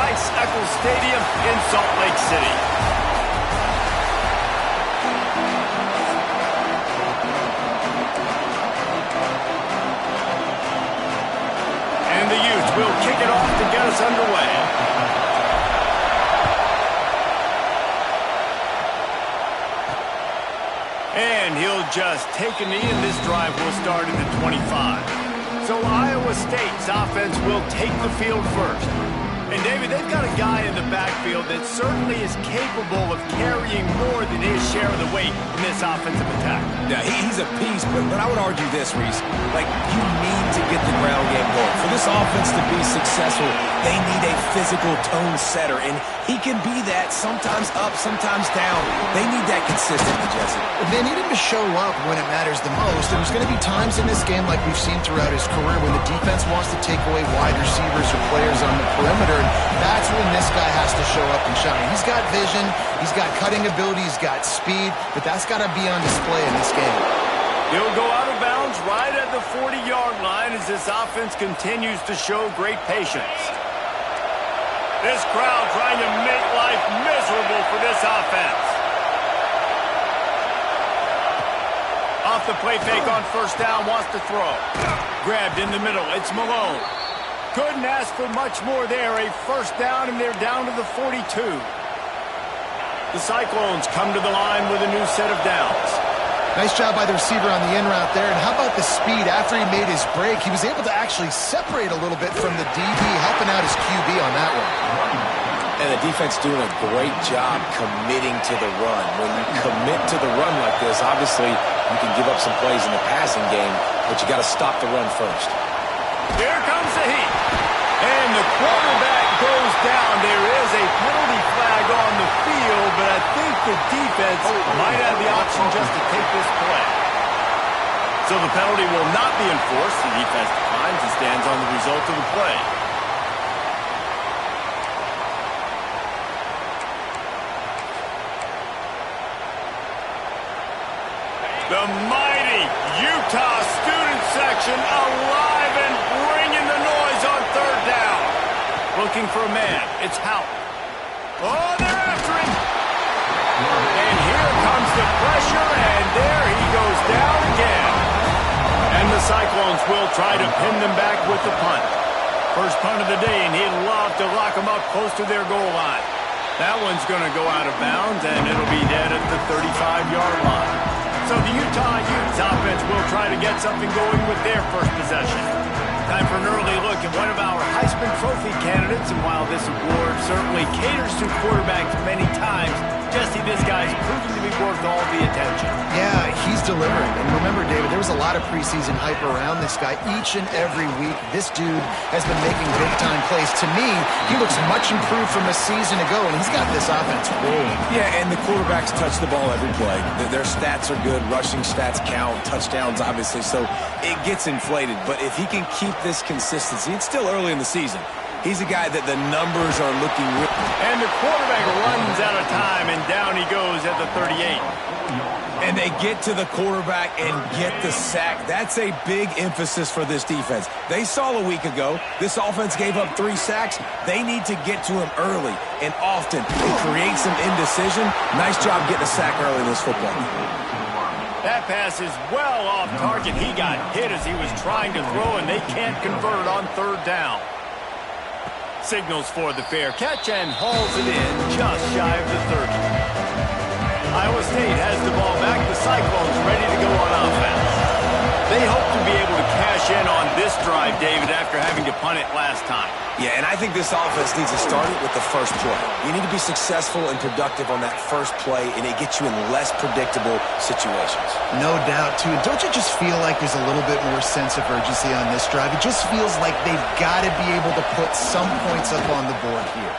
Mike's Eccles Stadium in Salt Lake City. And the Utes will kick it off to get us underway. And he'll just take a knee, and this drive will start at the 25. So Iowa State's offense will take the field first. And, David, they've got a guy in the backfield that certainly is capable of carrying more than his share of the weight in this offensive attack. Yeah, he's a beast, but I would argue this, Reese. Like, you need to get the ground game going. For this offense to be successful, they need a physical tone setter, and he can be that sometimes up, sometimes down. They need that consistently, Jesse. They need him to show up when it matters the most. And there's going to be times in this game, like we've seen throughout his career, when the defense wants to take away wide receivers or players on the perimeter. That's when this guy has to show up and shine. He's got vision, he's got cutting ability, he's got speed, but that's got to be on display in this game. He'll go out of bounds right at the 40-yard line as this offense continues to show great patience. This crowd trying to make life miserable for this offense. Off the play fake on first down, wants to throw. Grabbed in the middle, it's Malone. Couldn't ask for much more there. A first down, and they're down to the 42. The Cyclones come to the line with a new set of downs. Nice job by the receiver on the in route there. And how about the speed after he made his break? He was able to actually separate a little bit from the DB, helping out his QB on that one. And the defense doing a great job committing to the run. When you commit to the run like this, obviously you can give up some plays in the passing game, but you got to stop the run first. Here comes the heat. And the quarterback goes down. There is a penalty flag on the field, but I think the defense might have the option just to take this play. So the penalty will not be enforced. The defense declines and stands on the result of the play. The mighty Utah student section alive and bringing the noise on third down. Looking for a man. It's Houck. Oh, they're after him. And here comes the pressure, and there he goes down again. And the Cyclones will try to pin them back with the punt. First punt of the day, and he'd love to lock them up close to their goal line. That one's going to go out of bounds, and it'll be dead at the 35-yard line. So the Utah Utes offense will try to get something going with their first possession. Time for an early look at one of our Heisman Trophy candidates, and while this award certainly caters to quarterbacks many times, Jesse, this guy's proving to be worth all the attention. Yeah, he's delivering. And remember, David, there was a lot of preseason hype around this guy each and every week. This dude has been making big-time plays. To me, he looks much improved from a season ago, and he's got this offense rolling. Yeah, and the quarterbacks touch the ball every play. Their stats are good. Rushing stats count. Touchdowns, obviously. So it gets inflated. But if he can keep this consistency, it's still early in the season. He's a guy that the numbers are looking real. And the quarterback runs out of time, and down he goes at the 38. And they get to the quarterback and get the sack. That's a big emphasis for this defense. They saw a week ago, this offense gave up 3 sacks. They need to get to him early and often and create some indecision. Nice job getting a sack early in this football game. That pass is well off target. He got hit as he was trying to throw, and they can't convert on third down. Signals for the fair catch and hauls it in just shy of the 30. Iowa State has the ball back. The Cyclones ready to go on offense. They hope to be able to cash in on this drive, David, after having to punt it last time. Yeah, and I think this offense needs to start it with the first play. You need to be successful and productive on that first play, and it gets you in less predictable situations. No doubt, too. Don't you just feel like there's a little bit more sense of urgency on this drive? It just feels like they've got to be able to put some points up on the board here.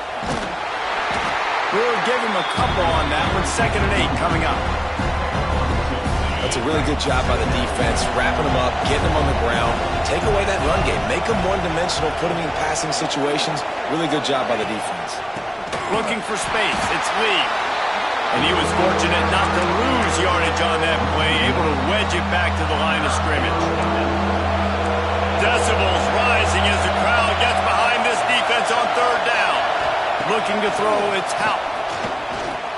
We'll give him a couple on that one. 2nd and 8 coming up. That's a really good job by the defense, wrapping them up, getting them on the ground, take away that run game, make them one-dimensional, put them in passing situations. Really good job by the defense. Looking for space, it's Lee. And he was fortunate not to lose yardage on that play, able to wedge it back to the line of scrimmage. Decibels rising as the crowd gets behind this defense on third down. Looking to throw, it's Houck.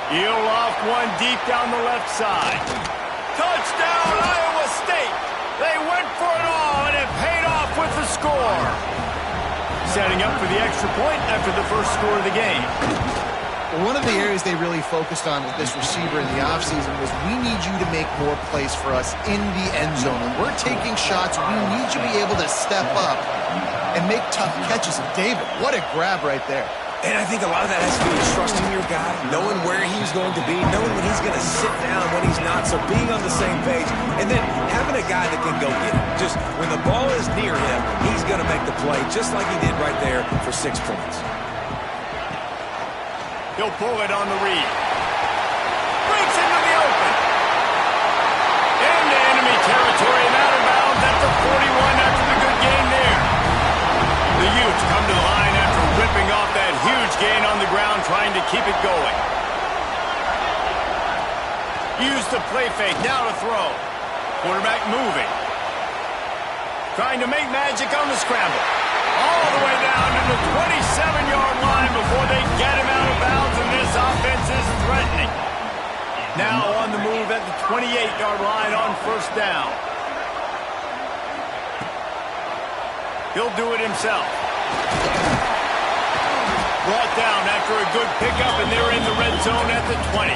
He'll loft one deep down the left side. Touchdown, Iowa State! They went for it all, and it paid off with the score. Setting up for the extra point after the first score of the game. Well, one of the areas they really focused on with this receiver in the offseason was we need you to make more plays for us in the end zone. When we're taking shots, we need you to be able to step up and make tough catches. And David, what a grab right there. And I think a lot of that has to do with trusting your guy, knowing where he's going to be, knowing when he's going to sit down, when he's not, so being on the same page, and then having a guy that can go get it. Just when the ball is near him, he's going to make the play, just like he did right there for 6 points. He'll pull it on the read. Breaks into the open. Into enemy territory and out of bounds at the 41 after the good gain there. The Utes come to the line after ripping off that huge gain on the ground, trying to keep it going. Use the play fake, now to throw. Quarterback moving. Trying to make magic on the scramble. All the way down to the 27-yard line before they get him out of bounds, and this offense is threatening. Now on the move at the 28-yard line on first down. He'll do it himself. Brought down after a good pickup, and they're in the red zone at the 20.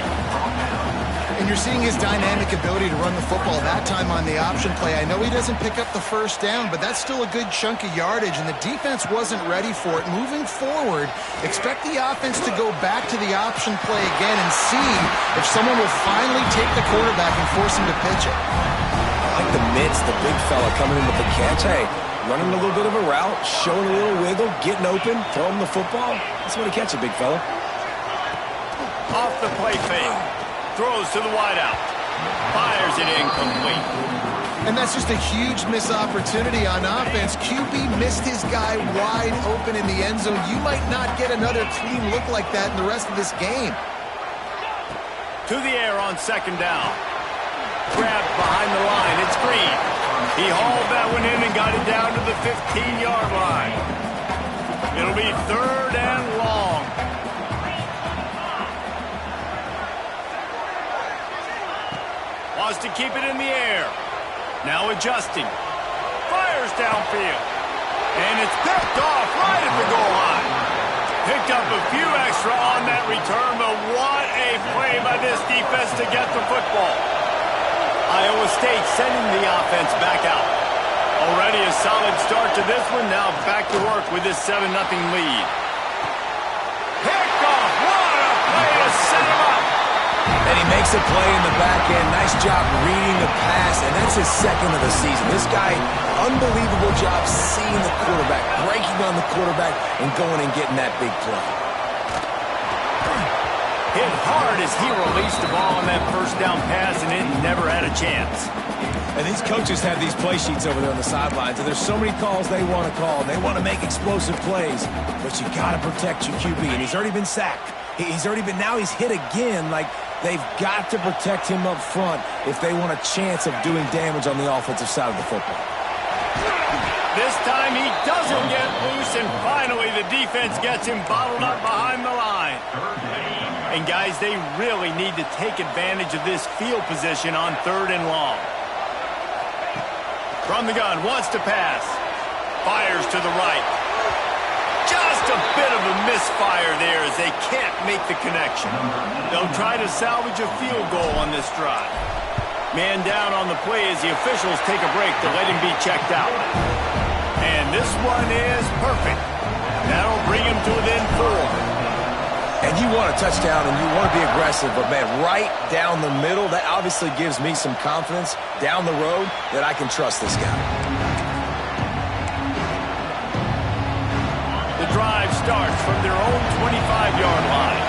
And you're seeing his dynamic ability to run the football that time on the option play. I know he doesn't pick up the first down, but that's still a good chunk of yardage, and the defense wasn't ready for it. Moving forward, expect the offense to go back to the option play again and see if someone will finally take the quarterback and force him to pitch it. I like the mitts, the big fella coming in with the catch. Hey, running a little bit of a route, showing a little wiggle, getting open, throwing the football. That's what he catch it, big fella. Off the play fake. Throws to the wideout. Fires it incomplete. And that's just a huge missed opportunity on offense. QB missed his guy wide open in the end zone. You might not get another clean look like that in the rest of this game. To the air on second down. Grabbed behind the line. It's Green. He hauled that one in and got it down to the 15-yard line. It'll be third and long. Wants to keep it in the air. Now adjusting. Fires downfield. And it's picked off right at the goal line. Picked up a few extra on that return, but what a play by this defense to get the football. Iowa State sending the offense back out. Already a solid start to this one. Now back to work with this 7-0 lead. Picked off. What a play to set him up. And he makes a play in the back end. Nice job reading the pass, and that's his second of the season. This guy, unbelievable job seeing the quarterback, breaking on the quarterback, and going and getting that big play. Hit hard as he released the ball on that first down pass, and it never had a chance. And these coaches have these play sheets over there on the sidelines, and there's so many calls they want to call. They want to make explosive plays, but you got to protect your QB, and he's already been sacked. Now he's hit again. Like, they've got to protect him up front if they want a chance of doing damage on the offensive side of the football. This time he doesn't get loose, and finally the defense gets him bottled up behind the line. And guys, they really need to take advantage of this field position on third and long. From the gun, wants to pass. Fires to the right. Just a bit of a misfire there as they can't make the connection. They'll try to salvage a field goal on this drive. Man down on the play as the officials take a break to let him be checked out. And this one is perfect. That'll bring him to within 4. And you want a touchdown and you want to be aggressive, but man, right down the middle, that obviously gives me some confidence down the road that I can trust this guy. The drive starts from their own 25-yard line.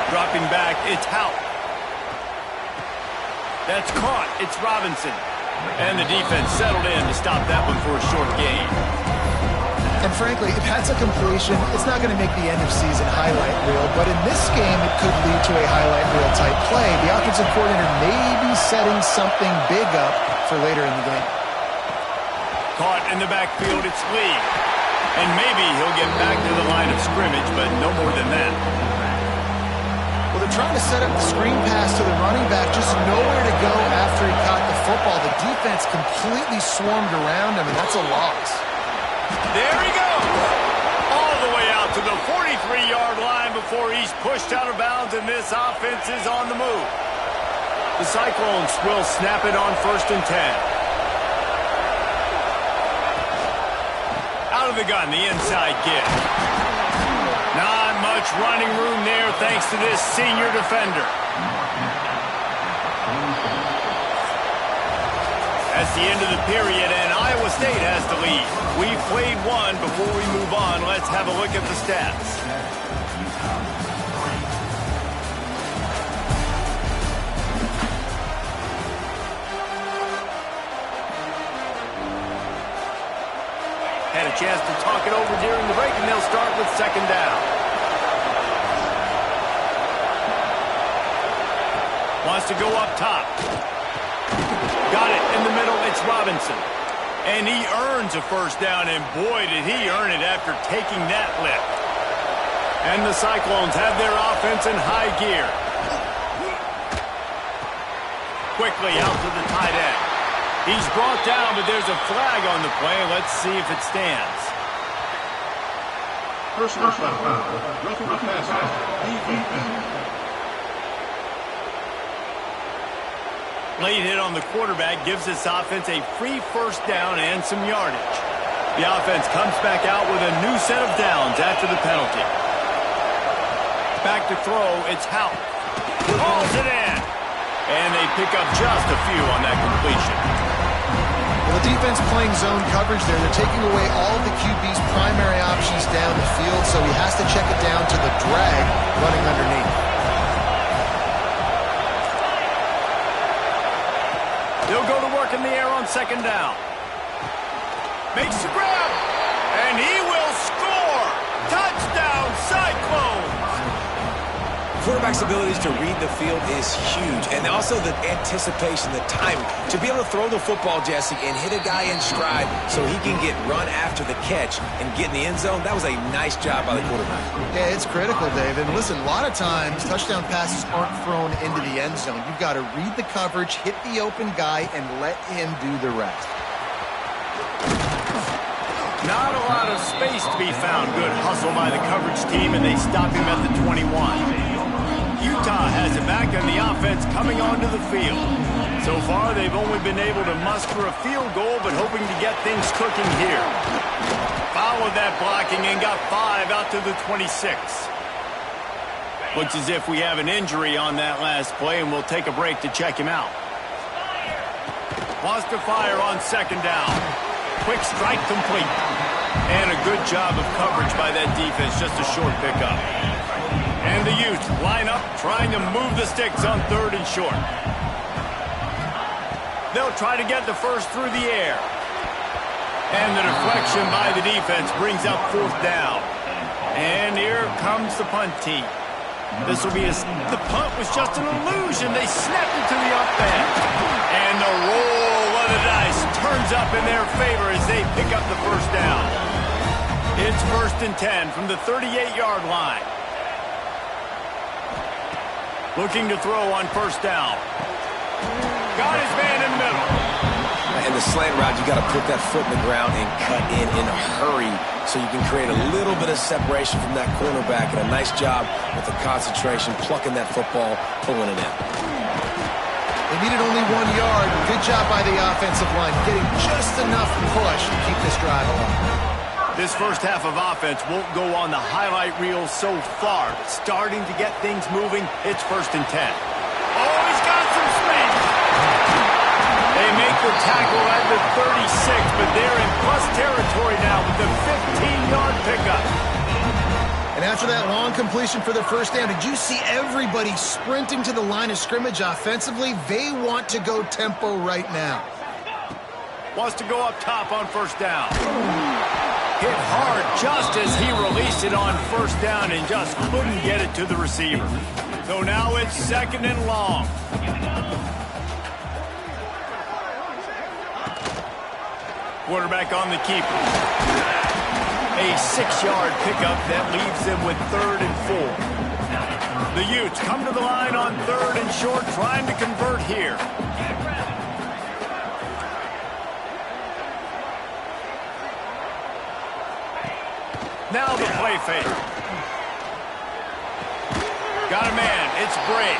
Dropping back, it's Houck. That's caught. It's Robinson. And the defense settled in to stop that one for a short gain. And frankly, if that's a completion, it's not going to make the end of season highlight reel, but in this game, it could lead to a highlight reel type play. The offensive coordinator may be setting something big up for later in the game. Caught in the backfield, it's Lee. And maybe he'll get back to the line of scrimmage, but no more than that. Well, they're trying to set up the screen pass to the running back, just nowhere to go after he caught the football. The defense completely swarmed around him, and that's a loss. There he goes! All the way out to the 43-yard line before he's pushed out of bounds, and this offense is on the move. The Cyclones will snap it on 1st and 10. Out of the gun, the inside give. Not much running room there thanks to this senior defender. That's the end of the period, and Iowa State has the lead. We've played one. Before we move on, let's have a look at the stats. Had a chance to talk it over during the break, and they'll start with 2nd down. Wants to go up top. Got it in the middle. It's Robinson. And he earns a 1st down, and boy, did he earn it after taking that lift. And the Cyclones have their offense in high gear. Quickly out to the tight end. He's brought down, but there's a flag on the play. Let's see if it stands. Personal foul. Roughing the passer. Defense. Late hit on the quarterback gives this offense a free 1st down and some yardage. The offense comes back out with a new set of downs after the penalty. Back to throw, it's Houck. Hauls it in. And they pick up just a few on that completion. Well, the defense playing zone coverage there. They're taking away all the QB's primary options down the field, so he has to check it down to the drag running underneath. They'll go to work in the air on 2nd down. Makes the grab, and he will score! Touchdown, Cyclones! Quarterback's abilities to read the field is huge, and also the anticipation, the timing. To be able to throw the football, Jesse, and hit a guy in stride so he can get run after the catch and get in the end zone, that was a nice job by the quarterback. Yeah, it's critical, David. Listen, a lot of times, touchdown passes aren't thrown into the end zone. You've got to read the coverage, hit the open guy, and let him do the rest. Not a lot of space to be found. Good hustle by the coverage team, and they stop him at the 21. Utah has it back, and the offense coming onto the field. So far, they've only been able to muster a field goal, but hoping to get things cooking here. Followed that blocking and got 5 out to the 26. Looks as if we have an injury on that last play, and we'll take a break to check him out. Wants to fire on 2nd down. Quick strike complete. And a good job of coverage by that defense, just a short pickup. And the Utes line up, trying to move the sticks on 3rd and short. They'll try to get the first through the air. And the deflection by the defense brings up 4th down. And here comes the punt team. This will be the punt was just an illusion. They snapped it to the up end. And the roll of the dice turns up in their favor as they pick up the 1st down. It's 1st and 10 from the 38-yard line. Looking to throw on 1st down. Got his man in the middle. And the slant route, you got to put that foot in the ground and cut in a hurry so you can create a little bit of separation from that cornerback. And a nice job with the concentration, plucking that football, pulling it in. They needed only 1 yard. Good job by the offensive line, getting just enough push to keep this drive alive. This first half of offense won't go on the highlight reel so far. Starting to get things moving, it's 1st and 10. Oh, he's got some space. They make the tackle at the 36, but they're in plus territory now with the 15-yard pickup. And after that long completion for the 1st down, did you see everybody sprinting to the line of scrimmage offensively? They want to go tempo right now. Wants to go up top on 1st down. Hit hard just as he released it on 1st down and just couldn't get it to the receiver. So now it's 2nd and long. Quarterback on the keeper. 6-yard pickup that leaves them with 3rd and 4. The Utes come to the line on 3rd and short, trying to convert here. Now the play fake. Got a man. It's Bray.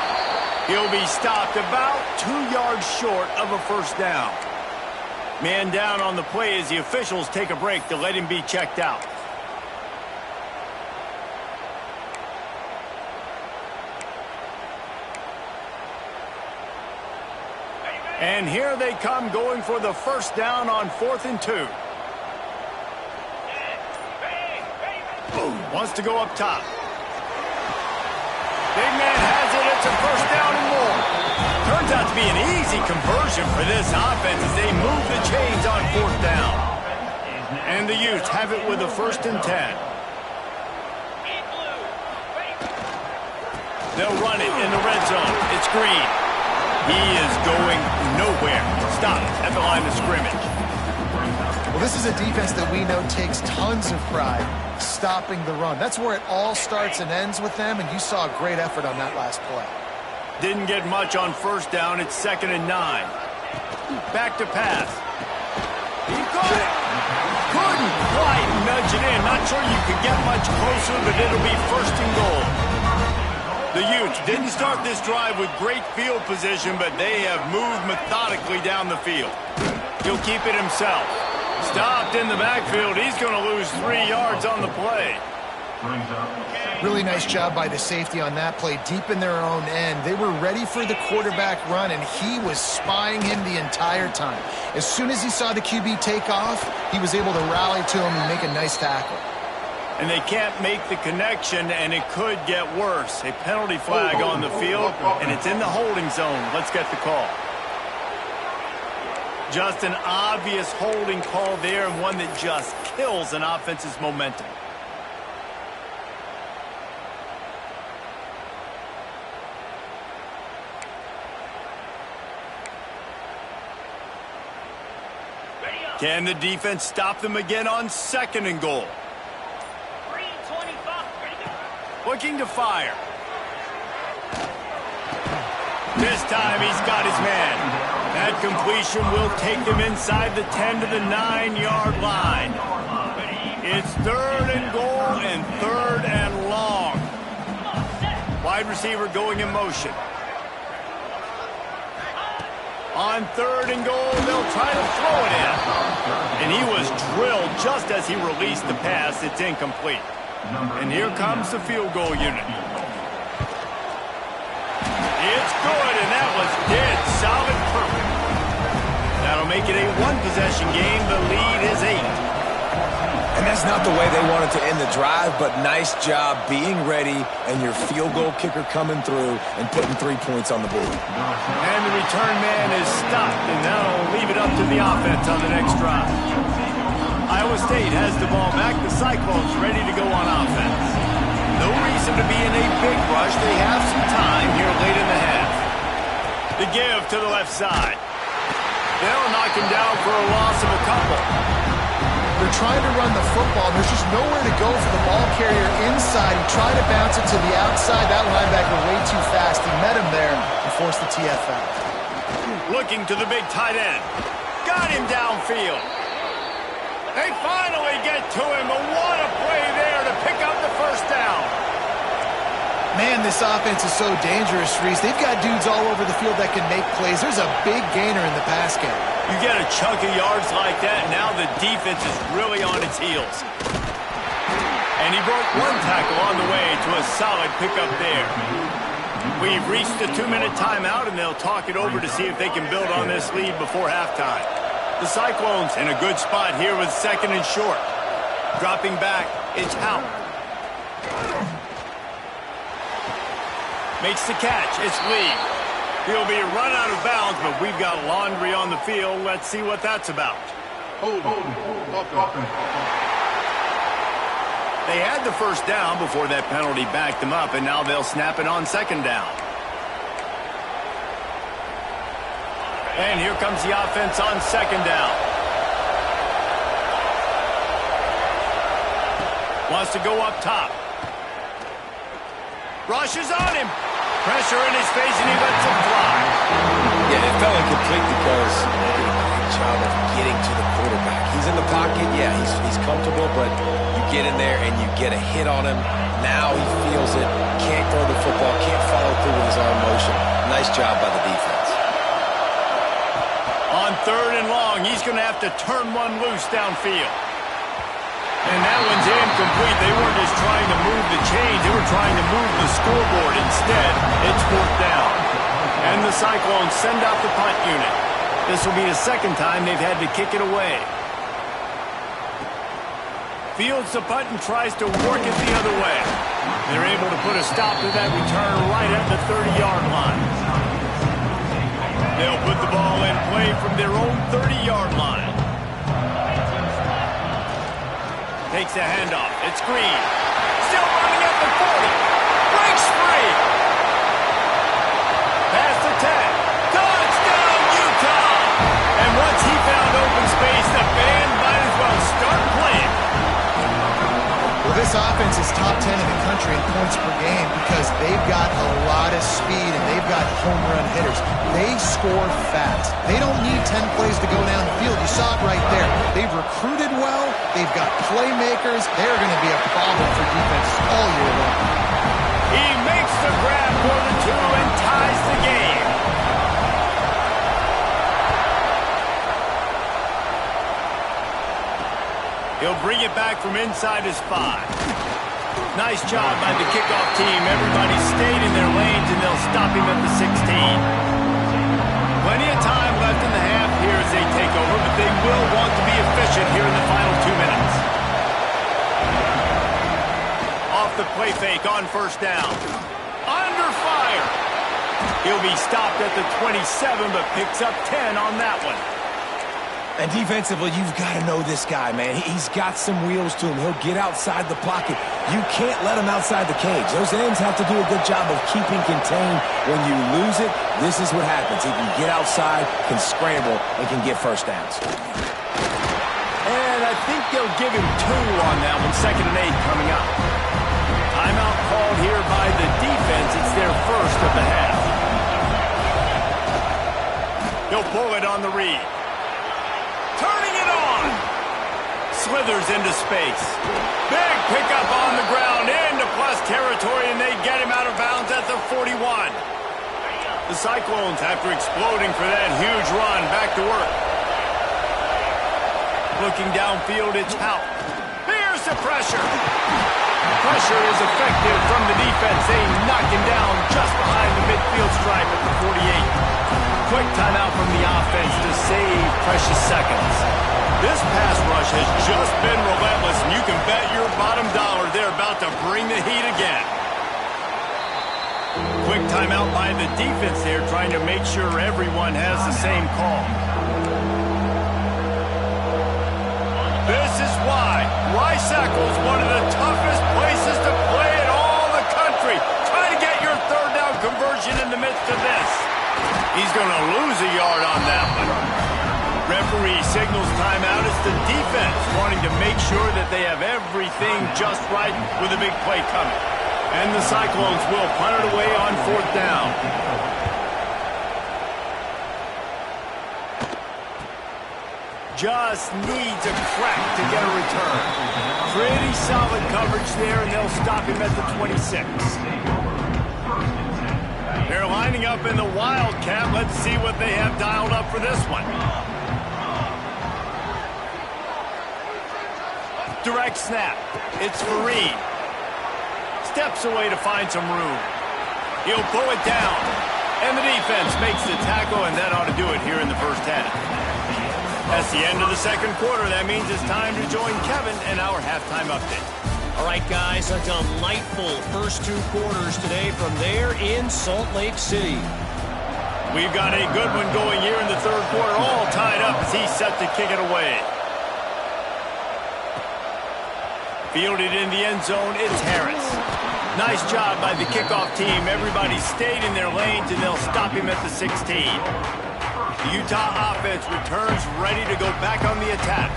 He'll be stopped about 2 yards short of a first down. Man down on the play as the officials take a break to let him be checked out. And here they come going for the first down on 4th and 2. Wants to go up top. Big man has it. It's a first down and more. Turns out to be an easy conversion for this offense as they move the chains on 4th down. And the Utes have it with a 1st and 10. They'll run it in the red zone. It's Green. He is going nowhere. Stopped at the line of scrimmage. Well, this is a defense that we know takes tons of pride stopping the run. That's where it all starts and ends with them, and you saw a great effort on that last play. Didn't get much on first down. It's 2nd and 9. Back to pass. He got it. Couldn't quite nudge it in. Not sure you could get much closer, but it'll be 1st and goal. The Utes didn't start this drive with great field position, but they have moved methodically down the field. He'll keep it himself. Stopped in the backfield. He's going to lose 3 yards on the play. Really nice job by the safety on that play, deep in their own end. They were ready for the quarterback run, and he was spying him the entire time. As soon as he saw the QB take off, he was able to rally to him and make a nice tackle. And they can't make the connection, and it could get worse. A penalty flag on the field, and it's in the holding zone. Let's get the call. Just an obvious holding call there, and one that just kills an offense's momentum. Can the defense stop them again on 2nd and goal? Looking to fire. This time he's got his man. That completion will take them inside the 10 to the 9-yard line. It's 3rd and goal and 3rd and long. Wide receiver going in motion. On 3rd and goal, they'll try to throw it in. And he was drilled just as he released the pass. It's incomplete. And here comes the field goal unit. It's good, and that was dead solid perfect. That'll make it a 1-possession game. The lead is 8. And that's not the way they wanted to end the drive, but nice job being ready and your field goal kicker coming through and putting 3 points on the board. And the return man is stopped, and that'll leave it up to the offense on the next drive. Iowa State has the ball back. The Cyclones ready to go on offense. No reason to be in a big rush. They have some time here late in the half. The give to the left side. They'll knock him down for a loss of a couple. They're trying to run the football. There's just nowhere to go for the ball carrier inside. He tried to bounce it to the outside. That linebacker way too fast. He met him there and forced the TFL. Looking to the big tight end. Got him downfield. They finally get to him, but what a play there to pick up the first down. Man, this offense is so dangerous, Reese. They've got dudes all over the field that can make plays. There's a big gainer in the pass game. You get a chunk of yards like that, now the defense is really on its heels. And he broke one tackle on the way to a solid pickup there. We've reached the 2-minute timeout, and they'll talk it over to see if they can build on this lead before halftime. The Cyclones in a good spot here with 2nd and short. Dropping back, it's Houck. Makes the catch, it's Lee. He'll be run out of bounds, but we've got laundry on the field. Let's see what that's about. They had the first down before that penalty backed them up, and now they'll snap it on 2nd down. And here comes the offense on 2nd down. Wants to go up top. Rushes on him. Pressure in his face, and he lets it fly. Yeah, it fell incomplete because they did a great job of getting to the quarterback. He's in the pocket. Yeah, he's comfortable, but you get in there and you get a hit on him. Now he feels it. Can't throw the football. Can't follow through with his arm motion. Nice job by the defense. On 3rd and long, he's going to have to turn one loose downfield. And that one's incomplete. They weren't just trying to move the chains. They were trying to move the scoreboard. Instead, it's 4th down. And the Cyclones send out the punt unit. This will be the 2nd time they've had to kick it away. Fields the punt and tries to work it the other way. They're able to put a stop to that return right at the 30-yard line. They'll put the ball in play from their own 30-yard line. Takes a handoff. It's Green. Still running at the 40. Breaks free. Past the 10. Touchdown, Utah! And once he found open space, the band might as well start playing. Well, this offense is top 10 in the country in points per game because they've got a lot of speed and they've got home run hitters. They score fast. They don't need 10 plays to go down the field. You saw it right there. They've recruited well. They've got playmakers. They're going to be a problem for defenses all year long. He makes the grab for the 2 and ties the game. He'll bring it back from inside his 5. Nice job by the kickoff team. Everybody stayed in their lanes, and they'll stop him at the 16. Plenty of time left in the half here as they take over, but they will want to be efficient here in the final 2 minutes. Off the play fake on 1st down. Under fire. He'll be stopped at the 27, but picks up 10 on that one. And defensively, you've got to know this guy, man. He's got some wheels to him. He'll get outside the pocket. You can't let him outside the cage. Those ends have to do a good job of keeping contained. When you lose it, this is what happens. He can get outside, can scramble, and can get 1st downs. And I think they'll give him 2 on that one. 2nd and 8 coming up. Timeout called here by the defense. It's their 1st of the half. He'll pull it on the read. Turning it on. Slithers into space. Big pickup on the ground into plus territory, and they get him out of bounds at the 41. The Cyclones, after exploding for that huge run, back to work. Looking downfield, it's Houck. Here's the pressure. Pressure is effective from the defense. They knock him down just behind the midfield stripe at the 48. Quick timeout from the offense to save precious seconds. This pass rush has just been relentless, and you can bet your bottom dollar they're about to bring the heat again. Quick timeout by the defense there, trying to make sure everyone has the same call. This is why Rice-Eccles is one of the toughest places to play in all the country. Try to get your 3rd down conversion in the midst of this. He's going to lose a yard on that one. Referee signals timeout. It's the defense wanting to make sure that they have everything just right with a big play coming. And the Cyclones will punt it away on 4th down. Just needs a crack to get a return. Pretty solid coverage there, and they'll stop him at the 26. They're lining up in the Wildcat. Let's see what they have dialed up for this one. Direct snap. It's Fareed. Steps away to find some room. He'll pull it down. And the defense makes the tackle, and that ought to do it here in the 1st half. That's the end of the 2nd quarter. That means it's time to join Kevin and our halftime update. All right, guys, a delightful first 2 quarters today from there in Salt Lake City. We've got a good one going here in the 3rd quarter, all tied up as he's set to kick it away. Fielded in the end zone, it's Harris. Nice job by the kickoff team. Everybody stayed in their lanes, and they'll stop him at the 16. The Utah offense returns ready to go back on the attack.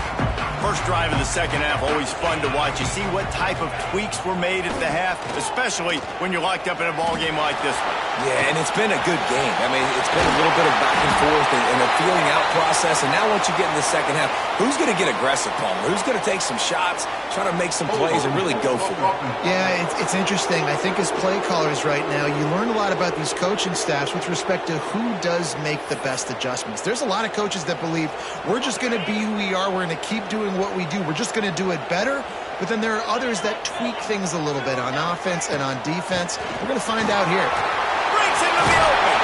First drive of the second half, always fun to watch. You see what type of tweaks were made at the half, especially when you're locked up in a ball game like this one. Yeah, and it's been a good game. I mean, it's been a little bit of back and forth and a feeling out process. And now once you get in the second half, who's going to get aggressive, Palmer? Who's going to take some shots, try to make some plays, and really go for it? Yeah, it's interesting. I think as play callers right now, you learn a lot about these coaching staffs with respect to who does make the best adjustments. There's a lot of coaches that believe we're just going to be who we are. We're going to keep doing what we do. We're just going to do it better. But then there are others that tweak things a little bit on offense and on defense. We're going to find out here. Breaks into the open.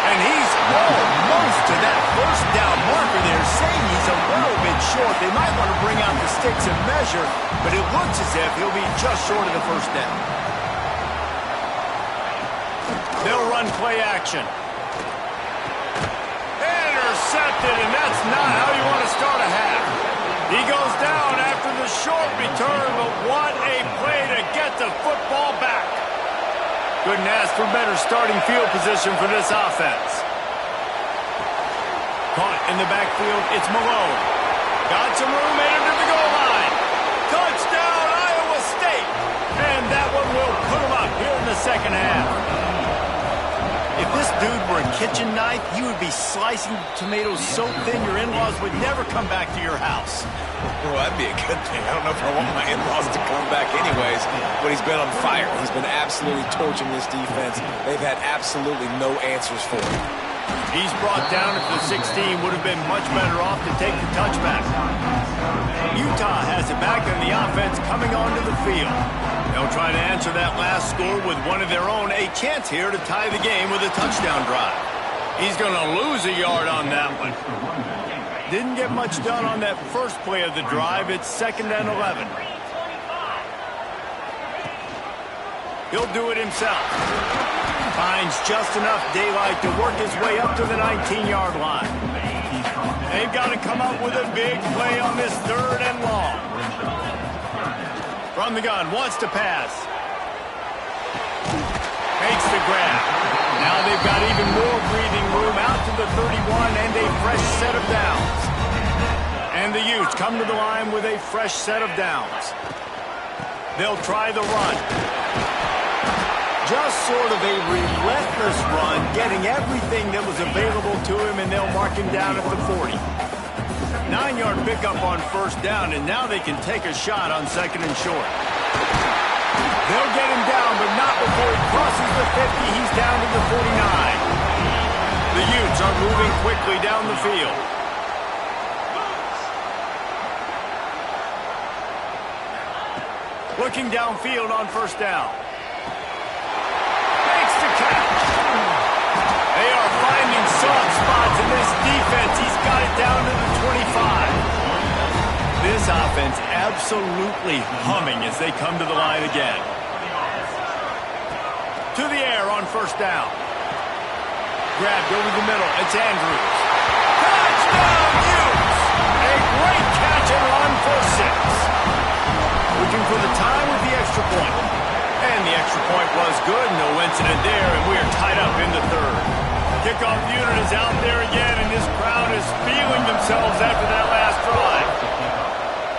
And he's almost to that first down marker there, saying he's a little bit short. They might want to bring out the sticks and measure, but it looks as if he'll be just short of the first down. They'll run play action. Intercepted, and that's not how you want to start a half. He goes down after the short return, but what a play to get the football back. Couldn't ask for better starting field position for this offense. Caught in the backfield, it's Malone. Got some room, made him to the goal line. Touchdown, Iowa State. And that one will put him up here in the second half. If this dude were a kitchen knife, you would be slicing tomatoes so thin your in-laws would never come back to your house. Well, that'd be a good thing. I don't know if I want my in-laws to come back anyways, but he's been on fire. He's been absolutely torching this defense. They've had absolutely no answers for him. He's brought down at the 16, would have been much better off to take the touchback. Utah has it back and the offense coming onto the field. They'll try to answer that last score with one of their own. A chance here to tie the game with a touchdown drive. He's going to lose a yard on that one. Didn't get much done on that first play of the drive. It's 2nd and 11. He'll do it himself. Finds just enough daylight to work his way up to the 19-yard line. They've got to come up with a big play on this 3rd and long. From the gun, wants to pass. Makes the grab. Now they've got even more breathing room out to the 31 and a fresh set of downs. And the Utes come to the line with a fresh set of downs. They'll try the run. Just sort of a relentless run, getting everything that was available to him, and they'll mark him down at the 40. 9-yard pickup on first down, and now they can take a shot on 2nd and short. They'll get him down, but not before he crosses the 50. He's down to the 49. The Utes are moving quickly down the field. Looking downfield on first down. Makes the catch. They are finding soft spots in this defense. He's got it down to the 25. This offense absolutely humming as they come to the line again. To the air on first down. Grabbed over the middle. It's Andrews. Touchdown, Utes! A great catch and run for 6. Looking for the time with the extra point. And the extra point was good. No incident there, and we are tied up in the 3rd. Kickoff unit is out there again, and this crowd is feeling themselves after that last drive.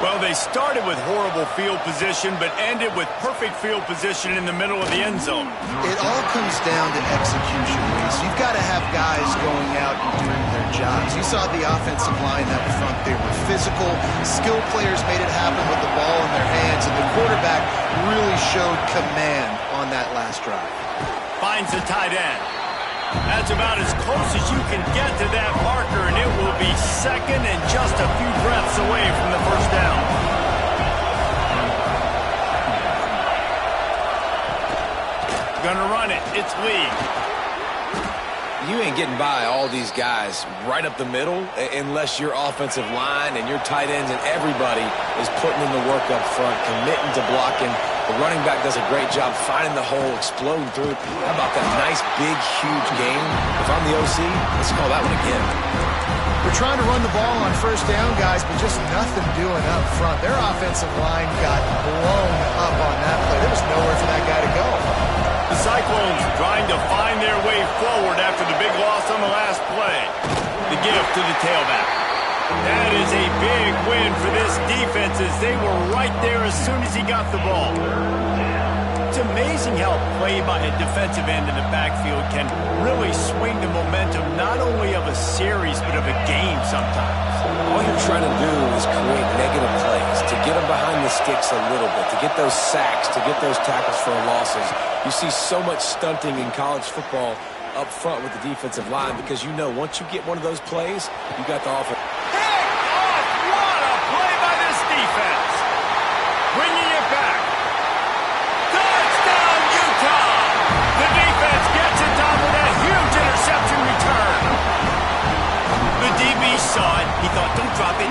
Well, they started with horrible field position, but ended with perfect field position in the middle of the end zone. It all comes down to execution, Reese. You've got to have guys going out and doing their jobs. You saw the offensive line up front. They were physical. Skilled players made it happen with the ball in their hands, and the quarterback really showed command on that last drive. Finds the tight end. That's about as close as you can get to that marker, and it will be 2nd and just a few breaths away from the first down. Gonna run it. It's Lee. You ain't getting by all these guys right up the middle unless your offensive line and your tight ends and everybody is putting in the work up front, committing to blocking. The running back does a great job finding the hole, exploding through. How about that nice, big, huge game? If I'm the OC, let's call that one again. We're trying to run the ball on first down, guys, but just nothing doing up front. Their offensive line got blown up on that play. There was nowhere for that guy to go. The Cyclones trying to find their way forward after the big loss on the last play. The gift to the tailback. That is a big win for this defense as they were right there as soon as he got the ball. It's amazing how play by a defensive end in the backfield can really swing the momentum not only of a series but of a game sometimes. All you're trying to do is create negative plays, to get them behind the sticks a little bit, to get those sacks, to get those tackles for losses. You see so much stunting in college football up front with the defensive line because you know once you get one of those plays, you got the offense. Pick off! What a play by this defense! Bringing it back. Touchdown, Utah! The defense gets it done with a huge interception return. The DB saw it. He thought, don't drop it,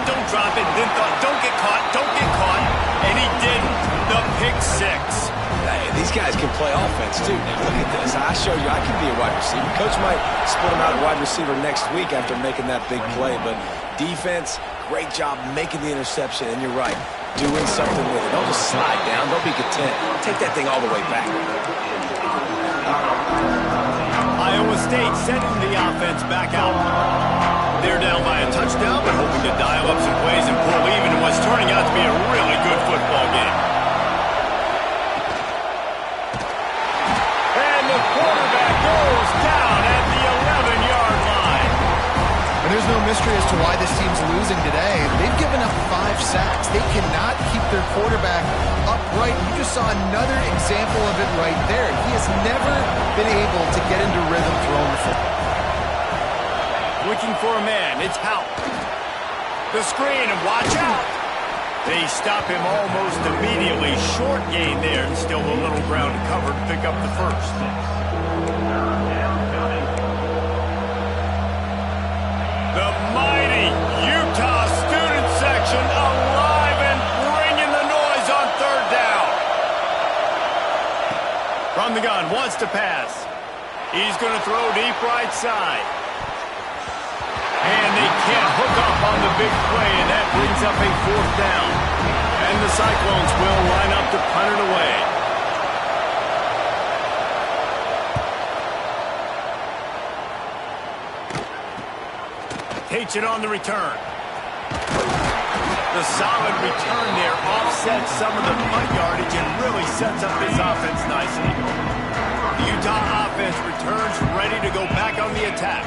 then thought, don't get caught, and he didn't. The pick six. Hey, these guys can play offense too. Now look at this. I show you I can be a wide receiver. Coach might split him out at wide receiver next week after making that big play, but defense, great job making the interception, and you're right, doing something with it. Don't just slide down. Don't be content. Take that thing all the way back. Iowa State sending the offense back out. They're down by a touchdown, but hoping to dial up some plays and pull even in what's turning out to be a really good football game. And the quarterback goes down at the 11-yard line. And there's no mystery as to why this team's losing today. They've given up 5 sacks. They cannot keep their quarterback upright. You just saw another example of it right there. He has never been able to get into rhythm throwing the football. Looking for a man, it's Houck. The screen, and watch out. They stop him almost immediately. Short gain there, and still a little ground to cover to pick up the first. The mighty Utah student section alive and bringing the noise on third down. From the gun, wants to pass. He's going to throw deep right side. And they can't hook up on the big play, and that brings up a 4th down. And the Cyclones will line up to punt it away. Takes it on the return. The solid return there offsets some of the punt yardage and really sets up his offense nicely. The Utah offense returns ready to go back on the attack.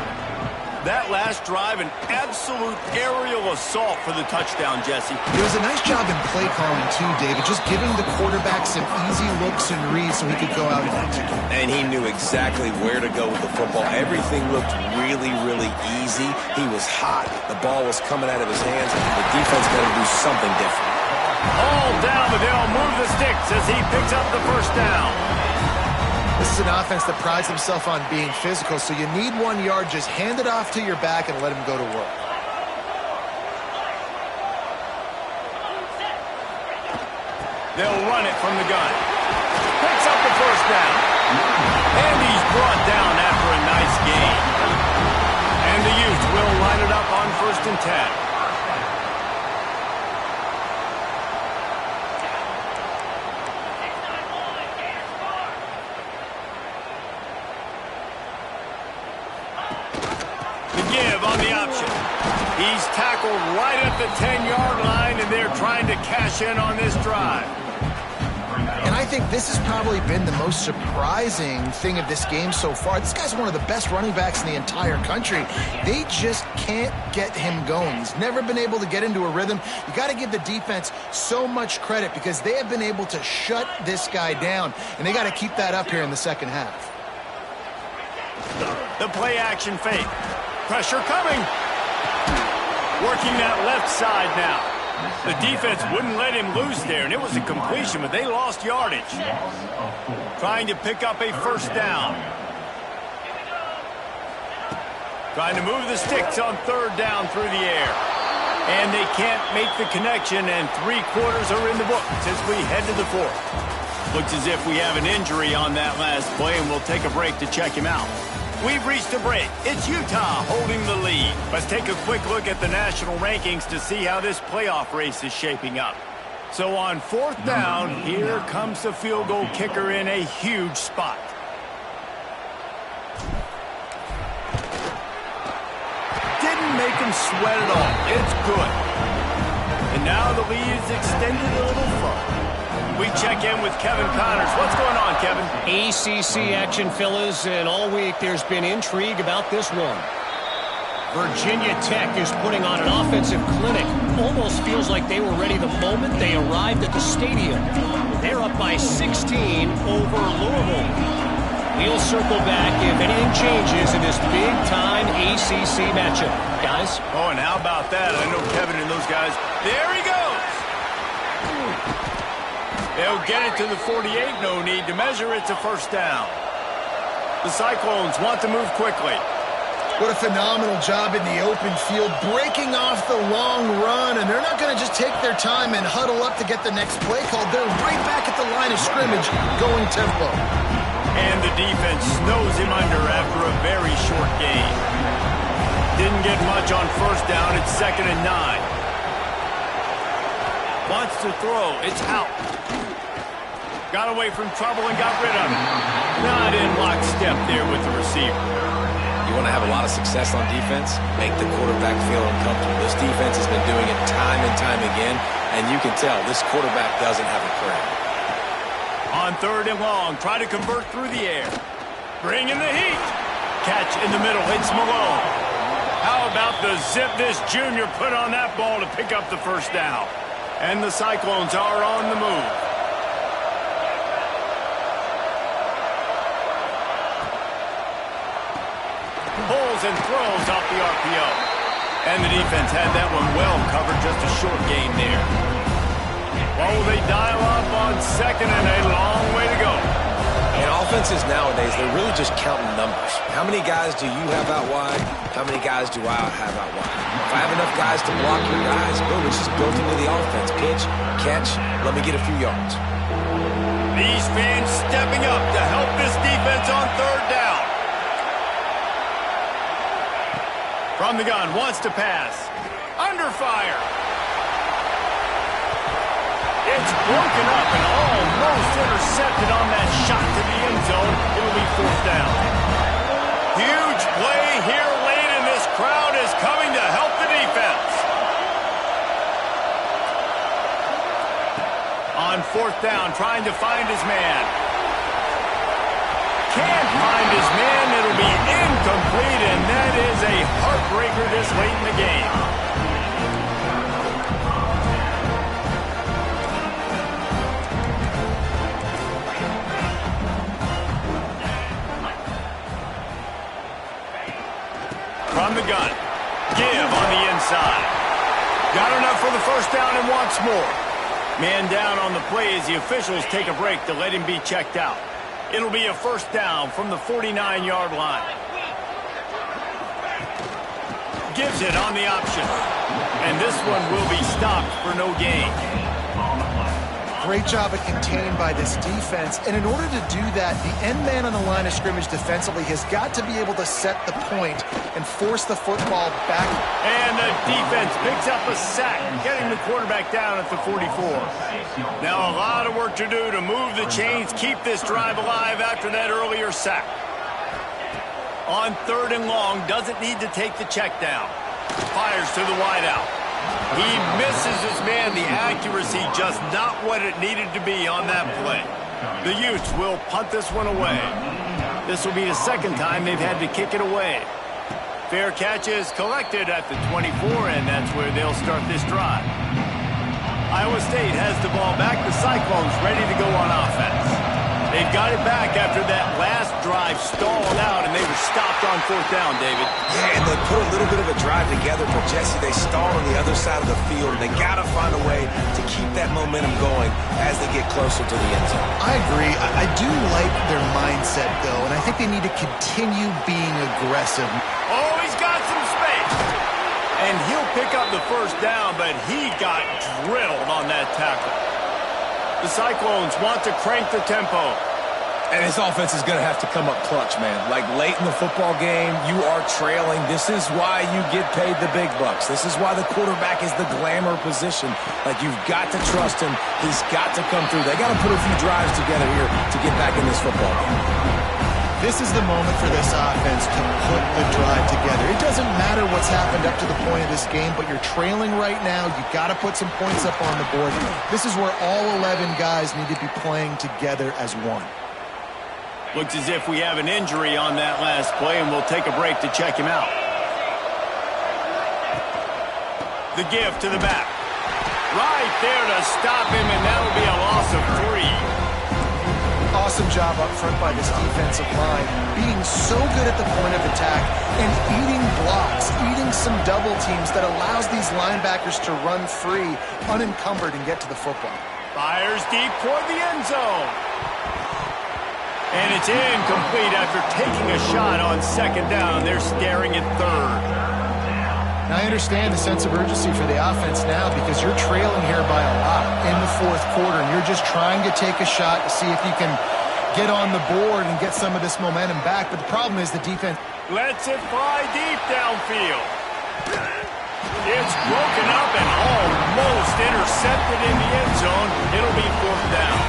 That last drive, an absolute aerial assault for the touchdown, Jesse. It was a nice job in play calling too, David, just giving the quarterback some easy looks and reads so he could go out and execute. And he knew exactly where to go with the football. Everything looked really, really easy. He was hot. The ball was coming out of his hands. The defense got to do something different. All down, but they'll move the sticks as he picks up the first down. This is an offense that prides himself on being physical, so you need 1 yard, just hand it off to your back and let him go to work. They'll run it from the gun. Picks up the first down. And he's brought down after a nice gain. And the Utes will line it up on 1st and 10. On the option. He's tackled right at the 10-yard line, and they're trying to cash in on this drive. And I think this has probably been the most surprising thing of this game so far. This guy's one of the best running backs in the entire country. They just can't get him going. He's never been able to get into a rhythm. You got to give the defense so much credit because they have been able to shut this guy down, and they got to keep that up here in the second half. The play action fake. Pressure coming. Working that left side now. The defense wouldn't let him loose there, and it was a completion, but they lost yardage. Trying to pick up a first down. Trying to move the sticks on third down through the air. And they can't make the connection, and 3 quarters are in the books as we head to the 4th. Looks as if we have an injury on that last play, and we'll take a break to check him out. We've reached a break. It's Utah holding the lead. Let's take a quick look at the national rankings to see how this playoff race is shaping up. So on 4th down, here comes the field goal kicker in a huge spot. Didn't make him sweat it all. It's good. And now the lead is extended a little further. We check in with Kevin Connors. What's going on, Kevin? ACC action, fellas, and all week there's been intrigue about this one. Virginia Tech is putting on an offensive clinic. Almost feels like they were ready the moment they arrived at the stadium. They're up by 16 over Louisville. We'll circle back if anything changes in this big-time ACC matchup. Guys? Oh, and how about that? I know Kevin and those guys. There he goes! They'll get it to the 48. No need to measure. It's a first down. The Cyclones want to move quickly. What a phenomenal job in the open field, breaking off the long run, and they're not going to just take their time and huddle up to get the next play called. They're right back at the line of scrimmage, going tempo. And the defense snows him under after a very short gain. Didn't get much on first down. It's 2nd and 9. Wants to throw. It's out. Got away from trouble and got rid of it. Not in lockstep there with the receiver. You want to have a lot of success on defense? Make the quarterback feel uncomfortable. This defense has been doing it time and time again, and you can tell this quarterback doesn't have a prayer. On 3rd and long, try to convert through the air. Bring in the heat. Catch in the middle. It's Malone. How about the zip this junior put on that ball to pick up the first down? And the Cyclones are on the move. Pulls and throws off the RPO. And the defense had that one well covered, just a short gain there. Oh, they dial up on 2nd and a long way to go. In offenses nowadays, they're really just counting numbers. How many guys do you have out wide? How many guys do I have out wide? If I have enough guys to block your guys, boom, it's just built into the offense. Pitch, catch, let me get a few yards. These fans stepping up to help this defense on 3rd down. From the gun, wants to pass. Under fire. It's broken up and almost intercepted on that shot to the end zone. It'll be 4th down. Huge play here late, and this crowd is coming to help the defense. On 4th down, trying to find his man. Can't find his man. It'll be incomplete, and that is a heartbreaker this late in the game. From the gun. Give on the inside. Got enough for the first down and wants more. Man down on the play as the officials take a break to let him be checked out. It'll be a first down from the 49-yard line. Gives it on the option. And this one will be stopped for no gain. Great job at containing by this defense. And in order to do that, the end man on the line of scrimmage defensively has got to be able to set the point and force the football back. And the defense picks up a sack, getting the quarterback down at the 44. Now a lot of work to do to move the chains, keep this drive alive after that earlier sack. On 3rd and long, doesn't need to take the check down. Fires to the wideout. He misses his man. The accuracy just not what it needed to be on that play. The Utes will punt this one away. This will be the 2nd time they've had to kick it away. Fair catch is collected at the 24, and that's where they'll start this drive. Iowa State has the ball back. The Cyclones ready to go on offense. They've got it back after that last drive stalled out, and they were stopped on 4th down, David. Yeah, and they put a little bit of a drive together, but Jesse, they stalled on the other side of the field, and they got to find a way to keep that momentum going as they get closer to the end zone. I agree. I do like their mindset, though, and I think they need to continue being aggressive. Oh, he's got some space. And he'll pick up the first down, but he got drilled on that tackle. The Cyclones want to crank the tempo. And this offense is going to have to come up clutch, man. Like late in the football game, you are trailing. This is why you get paid the big bucks. This is why the quarterback is the glamour position. Like, you've got to trust him. He's got to come through. They got to put a few drives together here to get back in this football game. This is the moment for this offense to put the drive together. It doesn't matter what's happened up to the point of this game, but you're trailing right now. You've got to put some points up on the board. This is where all 11 guys need to be playing together as one. Looks as if we have an injury on that last play, and we'll take a break to check him out. The give to the back. Right there to stop him, and that'll be a loss of 3. Awesome job up front by this defensive line, being so good at the point of attack and eating blocks, eating some double teams that allows these linebackers to run free, unencumbered, and get to the football. Fires deep toward the end zone. And it's incomplete after taking a shot on second down. They're staring at third. Now, I understand the sense of urgency for the offense now because you're trailing here by a lot in the fourth quarter, and you're just trying to take a shot to see if you can get on the board and get some of this momentum back. But the problem is the defense lets it fly deep downfield. It's broken up and almost intercepted in the end zone. It'll be fourth down.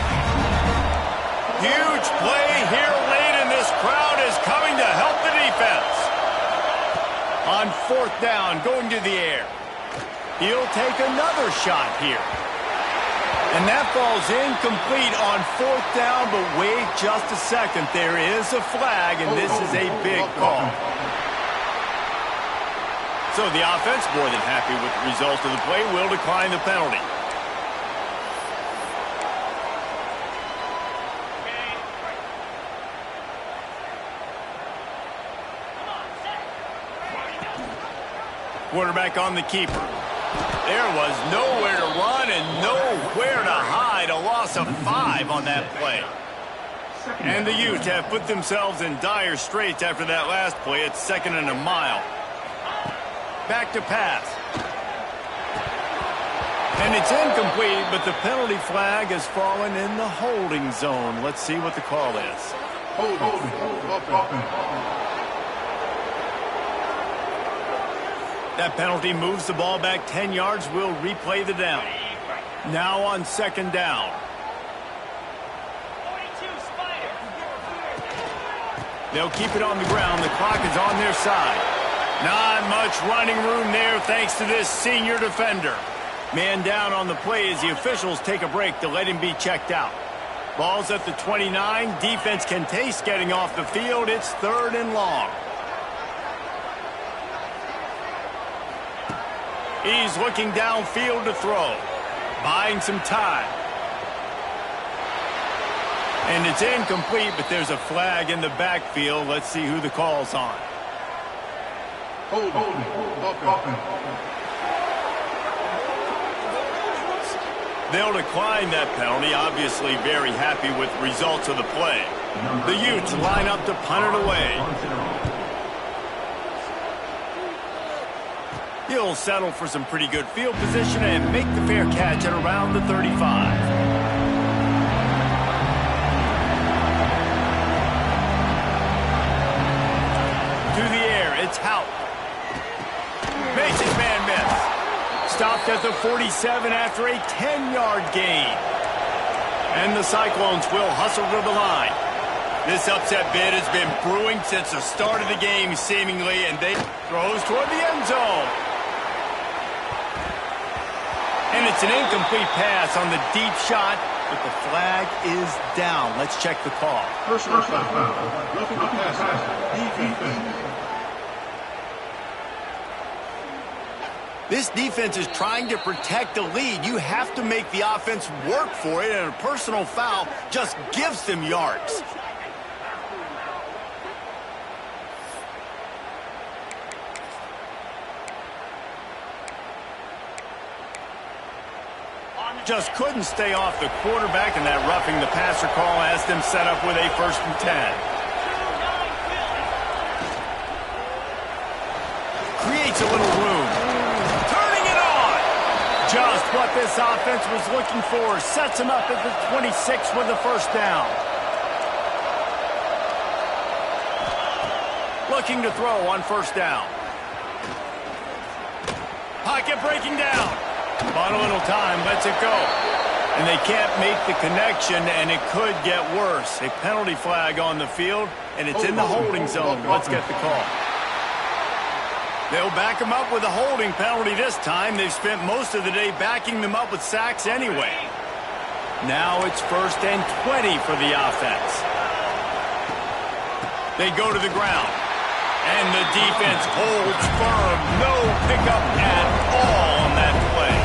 Huge play here late, and this crowd is coming to help the defense. On fourth down, going to the air. He'll take another shot here. And that falls incomplete on fourth down, but wait just a second. There is a flag, and this is a big call. So the offense, more than happy with the result of the play, will decline the penalty. Quarterback on the keeper. There was nowhere to run and nowhere to hide. A loss of 5 on that play. And the Utes have put themselves in dire straits after that last play. It's 2nd and a mile. Back to pass. And it's incomplete, but the penalty flag has fallen in the holding zone. Let's see what the call is. That penalty moves the ball back 10 yards. We'll replay the down. Now on second down. They'll keep it on the ground. The clock is on their side. Not much running room there thanks to this senior defender. Man down on the play as the officials take a break to let him be checked out. Ball's at the 29. Defense can taste getting off the field. It's 3rd and long. He's looking downfield to throw. Buying some time. And it's incomplete, but there's a flag in the backfield. Let's see who the call's on. They'll decline that penalty. Obviously very happy with the results of the play. The Utes line up to punt it away. He'll settle for some pretty good field position and make the fair catch at around the 35. To the air, it's Houck. Makes his man miss. Stopped at the 47 after a 10-yard gain. And the Cyclones will hustle to the line. This upset bid has been brewing since the start of the game, seemingly, and they throws toward the end zone. And it's an incomplete pass on the deep shot, but the flag is down. Let's check the call. Personal foul. Roughing the passer. Defense. This defense is trying to protect the lead. You have to make the offense work for it, and a personal foul just gives them yards. Just couldn't stay off the quarterback, and that roughing the passer call has them set up with a 1st and 10. Creates a little room. Turning it on! Just what this offense was looking for. Sets him up at the 26 with the 1st down. Looking to throw on 1st down. Pocket breaking down. Bought a little time, lets it go. And they can't make the connection, and it could get worse. A penalty flag on the field, and it's in the holding zone. Let's get the call. They'll back them up with a holding penalty this time. They've spent most of the day backing them up with sacks anyway. Now it's 1st and 20 for the offense. They go to the ground. And the defense holds firm. No pickup at all on that play.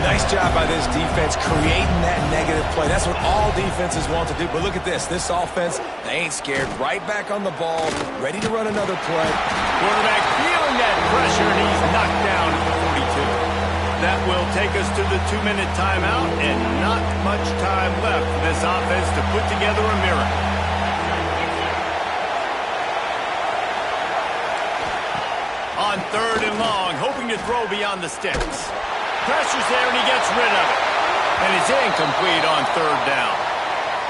Nice job by this defense creating that negative play. That's what all defenses want to do. But look at this. This offense, they ain't scared. Right back on the ball, ready to run another play. Quarterback feeling that pressure, and he's knocked down at the 42. That will take us to the 2-minute timeout, and not much time left for this offense to put together a miracle. On 3rd and long, hoping to throw beyond the sticks. Pressure's there, and he gets rid of it. And it's incomplete on 3rd down.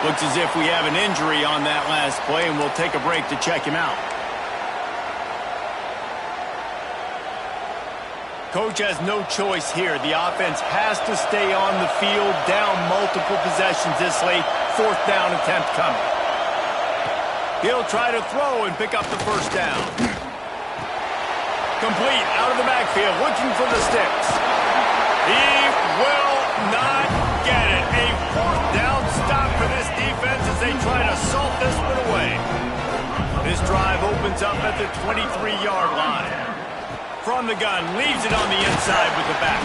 Looks as if we have an injury on that last play, and we'll take a break to check him out. Coach has no choice here. The offense has to stay on the field, down multiple possessions this late. 4th down attempt coming. He'll try to throw and pick up the 1st down. Complete out of the backfield, looking for the sticks. He will not get it. A 4th down stop for this defense as they try to salt this one away. This drive opens up at the 23-yard line. From the gun, leaves it on the inside with the back.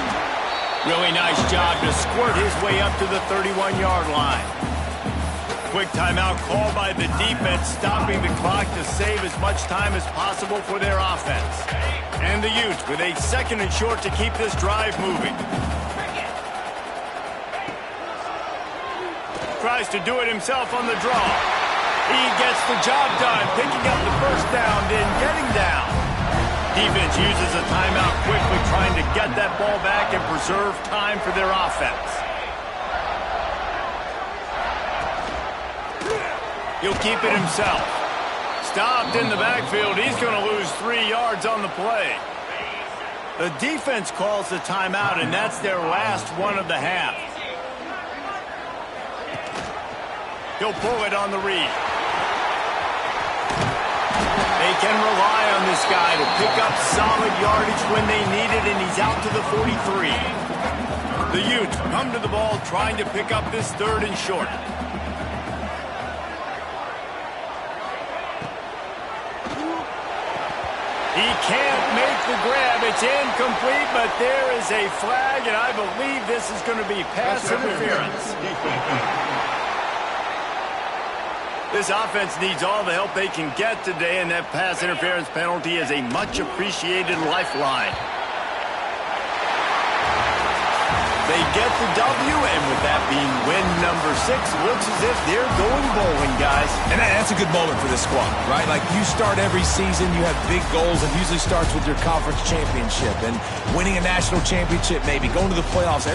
Really nice job to squirt his way up to the 31-yard line. Quick timeout called by the defense, stopping the clock to save as much time as possible for their offense. And the Utes with a 2nd and short to keep this drive moving. Tries to do it himself on the draw. He gets the job done, picking up the 1st down, then getting down. Defense uses a timeout quickly, trying to get that ball back and preserve time for their offense. He'll keep it himself. Stopped in the backfield. He's going to lose 3 yards on the play. The defense calls the timeout, and that's their last one of the half. He'll pull it on the read. They can rely on this guy to pick up solid yardage when they need it, and he's out to the 43. The Utes come to the ball trying to pick up this 3rd and short. He can't make the grab. It's incomplete, but there is a flag, and I believe this is going to be pass interference. This offense needs all the help they can get today, and that pass interference penalty is a much-appreciated lifeline. They get the W, and with that being win number 6, looks as if they're going bowling, guys. And that's a good moment for this squad, right? Like, you start every season, you have big goals. It usually starts with your conference championship and winning a national championship, maybe going to the playoffs.